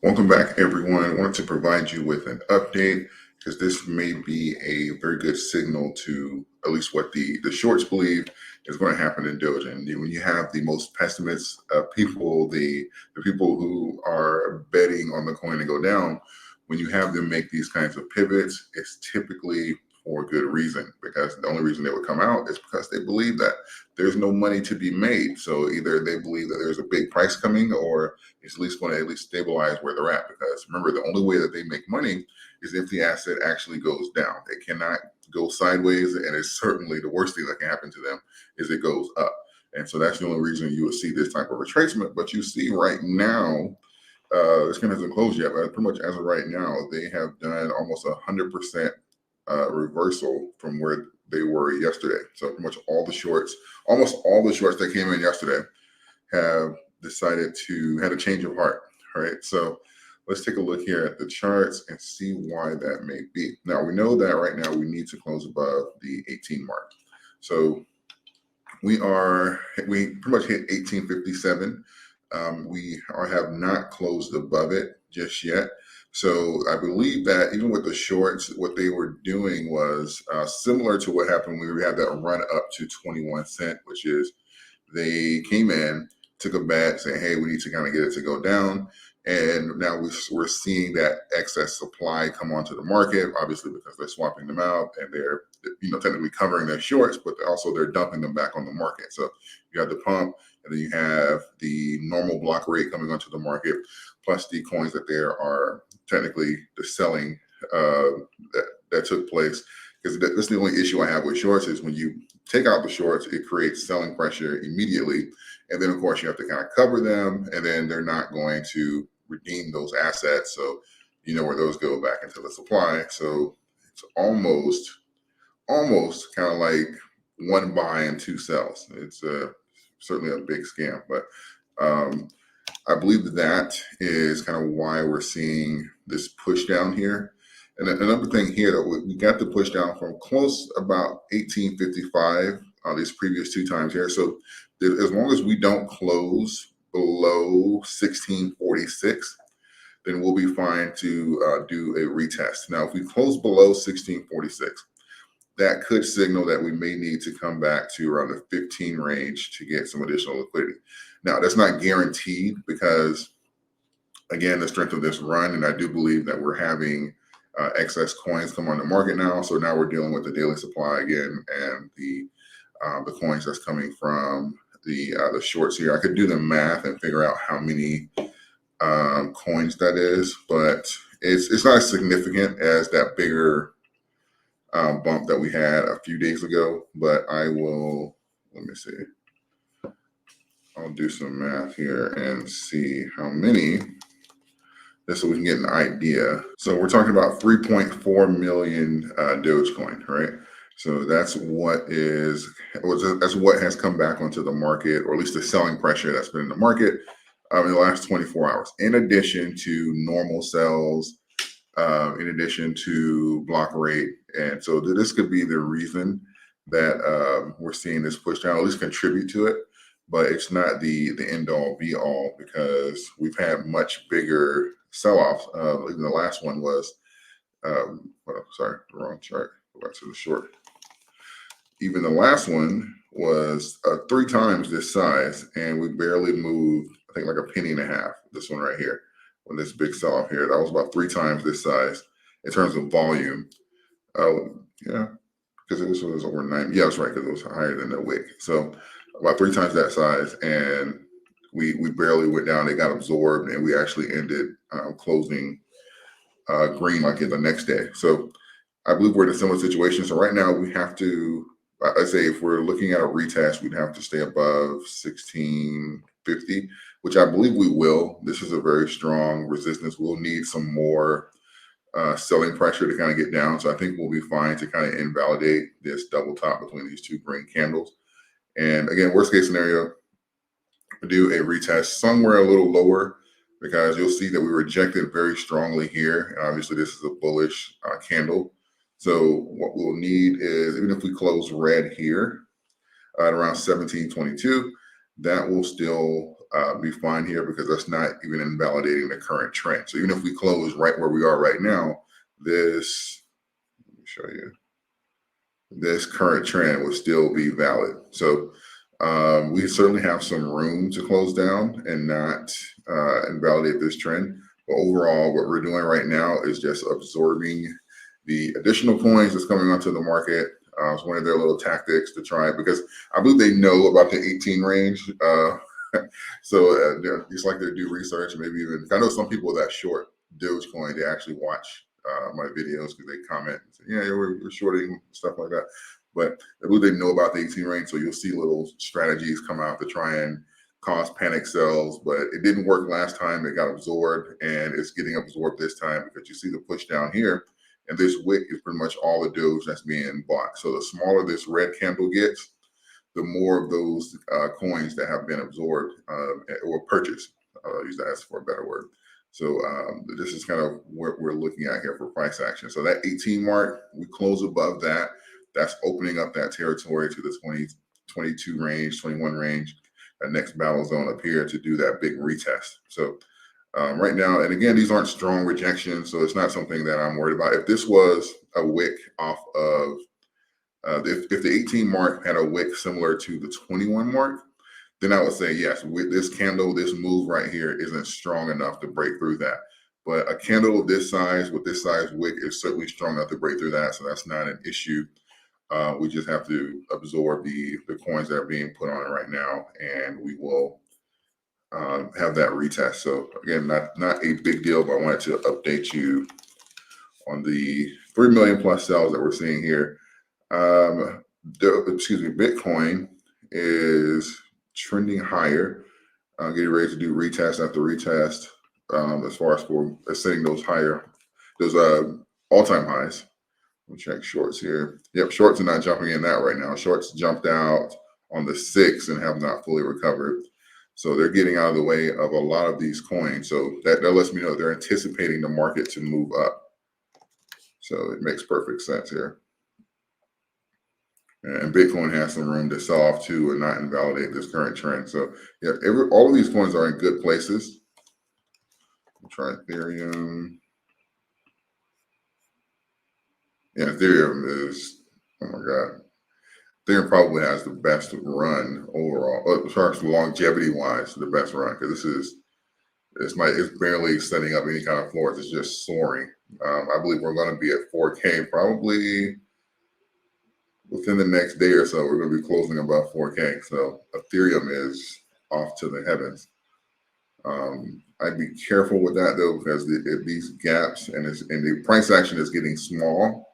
Welcome back, everyone. I wanted to provide you with an update because this may be a very good signal to at least what the shorts believe is going to happen in Doge. And when you have the most pessimist people, the people who are betting on the coin to go down, when you have them make these kinds of pivots, it's typically for good reason, because the only reason they would come out is because they believe that there's no money to be made. So either they believe that there's a big price coming, or it's at least going to at least stabilize where they're at. Because remember, the only way that they make money is if the asset actually goes down. They cannot go sideways, and it's certainly the worst thing that can happen to them is it goes up. And so that's the only reason you would see this type of retracement. But you see right now, this kind of hasn't closed yet, but pretty much as of right now, they have done almost 100% reversal from where they were yesterday. So pretty much almost all the shorts that came in yesterday have decided to had a change of heart. Right. So let's take a look here at the charts and see why that may be. Now we know that right now we need to close above the 18 mark. So we pretty much hit 1857. Have not closed above it just yet. So I believe that even with the shorts, what they were doing was similar to what happened when we had that run up to 21 cent, which is they came in, took a bet, saying, hey, we need to kind of get it to go down. And now we're seeing that excess supply come onto the market, obviously because they're swapping them out and they're technically covering their shorts, but also they're dumping them back on the market. So you have the pump, and then you have the normal block rate coming onto the market, plus the coins that there are technically the selling that took place. Because that's the only issue I have with shorts is when you take out the shorts, it creates selling pressure immediately. And then, of course, you have to kind of cover them, and then they're not going to redeem those assets. So you know where those go back into the supply. So it's almost kind of like one buy and two sells. It's certainly a big scam. But I believe that is kind of why we're seeing this push down here. And another thing here, that we got the push down from close about 1855 these previous two times here. So as long as we don't close below 1646, then we'll be fine to do a retest. Now, if we close below 1646, that could signal that we may need to come back to around the 15 range to get some additional liquidity. Now, that's not guaranteed because, again, the strength of this run, and I do believe that we're having excess coins come on the market now. So now we're dealing with the daily supply again, and the coins that's coming from the shorts here. I could do the math and figure out how many coins that is, but it's not as significant as that bigger bump that we had a few days ago. But let me see. I'll do some math here and see how many, just so we can get an idea. So we're talking about 3.4 million Dogecoin, right? So that's what has come back onto the market, or at least the selling pressure that's been in the market in the last 24 hours, in addition to normal sells, in addition to block rate. And so this could be the reason that we're seeing this push down, at least contribute to it. But it's not the end all be all, because we've had much bigger sell-offs. Even the last one was, sorry, the wrong chart. Go back to the short. Even the last one was 3 times this size, and we barely moved, I think, like a penny and a half. This one right here, when this big sell-off here, that was about 3 times this size in terms of volume. Yeah, because this was over 9. Yeah, that's right, because it was higher than the wick. So about 3 times that size, and we barely went down. They got absorbed, and we actually ended closing green like in the next day. So I believe we're in a similar situation. So right now we have to, I'd say if we're looking at a retest, we'd have to stay above 1650, which I believe we will. This is a very strong resistance. We'll need some more selling pressure to kind of get down. So I think we'll be fine to kind of invalidate this double top between these two green candles. And again, worst case scenario, do a retest somewhere a little lower, because you'll see that we rejected very strongly here. And obviously this is a bullish candle. So what we'll need is, even if we close red here at around 1722, that will still be fine here because that's not even invalidating the current trend. So even if we close right where we are right now, this, let me show you, this current trend will still be valid. So we certainly have some room to close down and not invalidate this trend. But overall, what we're doing right now is just absorbing the additional coins that's coming onto the market. It's one of their little tactics to try it because I believe they know about the 18 range. So it's like they do research, maybe even, I know some people that short Dogecoin, they actually watch my videos because they comment and say, yeah, we're shorting, stuff like that. But I believe they know about the 18 range, so you'll see little strategies come out to try and cause panic sells, but it didn't work last time. It got absorbed, and it's getting absorbed this time because you see the push down here, and this wick is pretty much all the Doge that's being bought. So the smaller this red candle gets, the more of those coins that have been absorbed or purchased. I'll use that as for a better word. So this is kind of what we're looking at here for price action. So that 18 mark, we close above that. That's opening up that territory to the 20, 22 range, 21 range, that next battle zone up here to do that big retest. So right now, and again, these aren't strong rejections, so it's not something that I'm worried about. If this was a wick off of, if the 18 mark had a wick similar to the 21 mark, then I would say, yes, with this candle, this move right here isn't strong enough to break through that. But a candle of this size with this size wick is certainly strong enough to break through that, so that's not an issue. We just have to absorb the coins that are being put on it right now, and we will have that retest. So again, not a big deal, but I wanted to update you on the 3 million plus sales that we're seeing here. Bitcoin is trending higher, getting ready to do retest after retest as far as for setting those higher, those all-time highs. We'll check shorts here. Yep, shorts are not jumping in that right now. Shorts jumped out on the 6th and have not fully recovered. So they're getting out of the way of a lot of these coins. So that lets me know they're anticipating the market to move up. So it makes perfect sense here. And Bitcoin has some room to sell off too and not invalidate this current trend. So yeah, all of these coins are in good places. We'll try Ethereum. Yeah, Ethereum is, oh my God. Ethereum probably has the best run overall, as far as longevity wise, the best run, because it's barely setting up any kind of floors. It's just soaring. I believe we're going to be at 4K probably within the next day or so. We're going to be closing above 4K. So Ethereum is off to the heavens. I'd be careful with that though, because these gaps and the price action is getting small.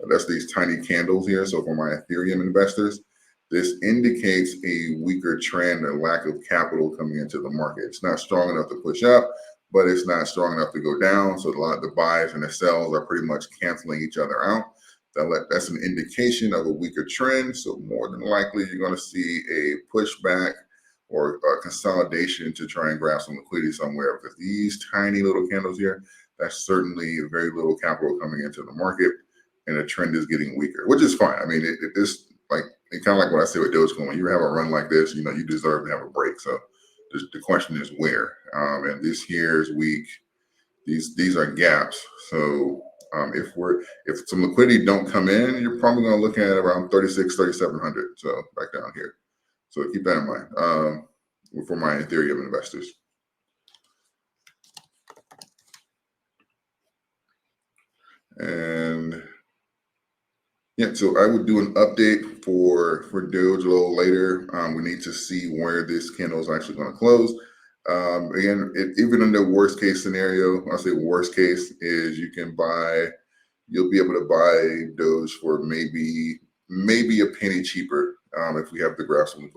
That's these tiny candles here. So for my Ethereum investors, this indicates a weaker trend, a lack of capital coming into the market. It's not strong enough to push up, but it's not strong enough to go down. So a lot of the buys and the sells are pretty much canceling each other out. That's an indication of a weaker trend. So more than likely, you're going to see a pushback or a consolidation to try and grab some liquidity somewhere, because these tiny little candles here, that's certainly very little capital coming into the market. And the trend is getting weaker, which is fine. I mean, it's like kind of like what I say with Dogecoin. When you have a run like this, you know, you deserve to have a break. So the question is where. And this here is weak. These are gaps. So if some liquidity don't come in, you're probably going to look at around 3,700. So back down here. So keep that in mind for my Ethereum investors. And yeah, so I would do an update for Doge a little later. We need to see where this candle is actually going to close. Again, even in the worst case scenario, I say worst case is you'll be able to buy Doge for maybe a penny cheaper if we have to grab some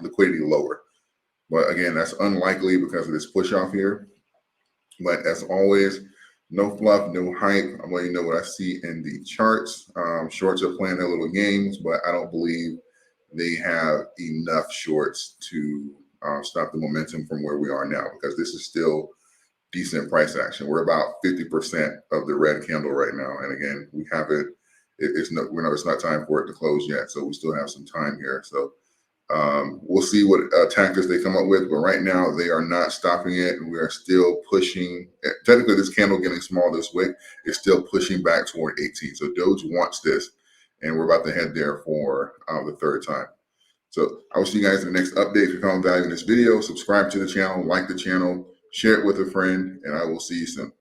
liquidity lower. But again, that's unlikely because of this push off here. But as always, no fluff, no hype. I'm letting you know what I see in the charts. Shorts are playing their little games, but I don't believe they have enough shorts to stop the momentum from where we are now, because this is still decent price action. We're about 50% of the red candle right now. And again, we haven't, it's not time for it to close yet. So we still have some time here. So We'll see what tactics they come up with, but right now they are not stopping it. We are still pushing. Technically, this candle getting small this wick is still pushing back toward 18. So Doge wants this, and we're about to head there for the third time. So I will see you guys in the next update. If you found value in this video, subscribe to the channel, like the channel, share it with a friend, and I will see you soon.